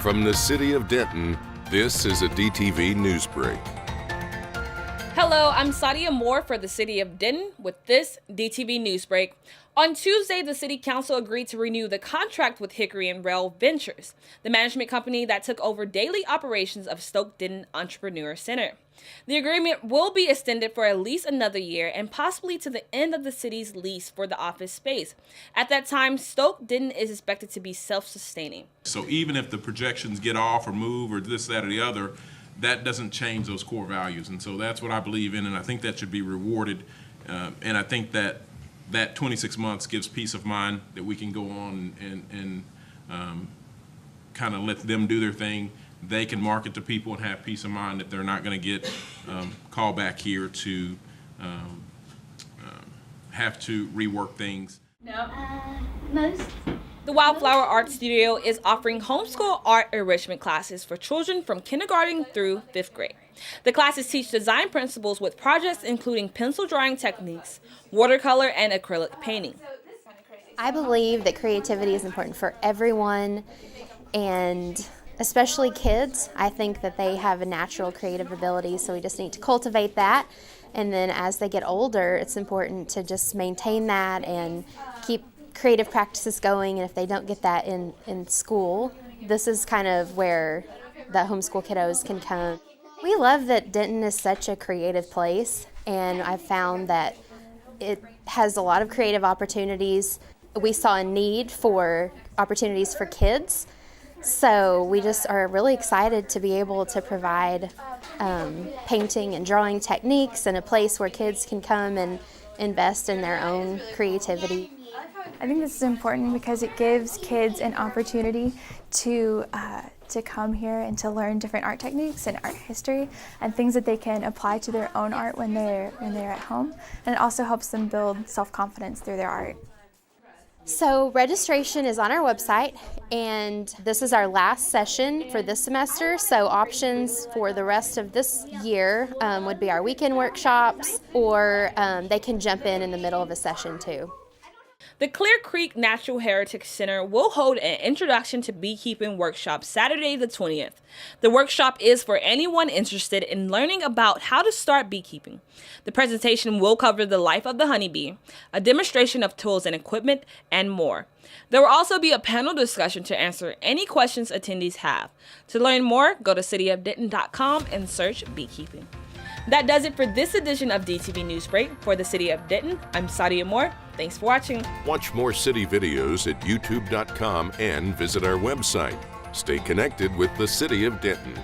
From the city of Denton, this is a DTV Newsbreak. Hello, I'm Sadia Moore for the city of Denton with this DTV Newsbreak. On Tuesday, the City Council agreed to renew the contract with Hickory and Rail Ventures, the management company that took over daily operations of Stoke Denton Entrepreneur Center. The agreement will be extended for at least another year and possibly to the end of the city's lease for the office space. At that time, Stoke Denton is expected to be self-sustaining. So even if the projections get off or move or this, that, or the other, that doesn't change those core values. And so that's what I believe in, and I think that should be rewarded. And I think that 26 months gives peace of mind that we can go on and kind of let them do their thing. They can market to people and have peace of mind that they're not going to get called back here to have to rework things. The Wildflower Art Studio is offering homeschool art enrichment classes for children from kindergarten through 5th grade. The classes teach design principles with projects including pencil drawing techniques, watercolor, and acrylic painting. I believe that creativity is important for everyone, and especially kids. I think that they have a natural creative ability, so we just need to cultivate that. And then as they get older, it's important to just maintain that and keep creative practices going. And if they don't get that in school, this is kind of where the homeschool kiddos can come. We love that Denton is such a creative place, and I've found that it has a lot of creative opportunities. We saw a need for opportunities for kids, so we just are really excited to be able to provide painting and drawing techniques and a place where kids can come and invest in their own creativity. I think this is important because it gives kids an opportunity to come here and to learn different art techniques and art history and things that they can apply to their own art when they're at home. And it also helps them build self-confidence through their art. So registration is on our website, and this is our last session for this semester. So options for the rest of this year would be our weekend workshops, or they can jump in the middle of a session too. The Clear Creek Natural Heritage Center will hold an Introduction to Beekeeping workshop Saturday the 20th. The workshop is for anyone interested in learning about how to start beekeeping. The presentation will cover the life of the honeybee, a demonstration of tools and equipment, and more. There will also be a panel discussion to answer any questions attendees have. To learn more, go to cityofdenton.com and search beekeeping. That does it for this edition of DTV Newsbreak. For the City of Denton, I'm Sadia Moore. Thanks for watching. Watch more city videos at youtube.com and visit our website. Stay connected with the city of Denton.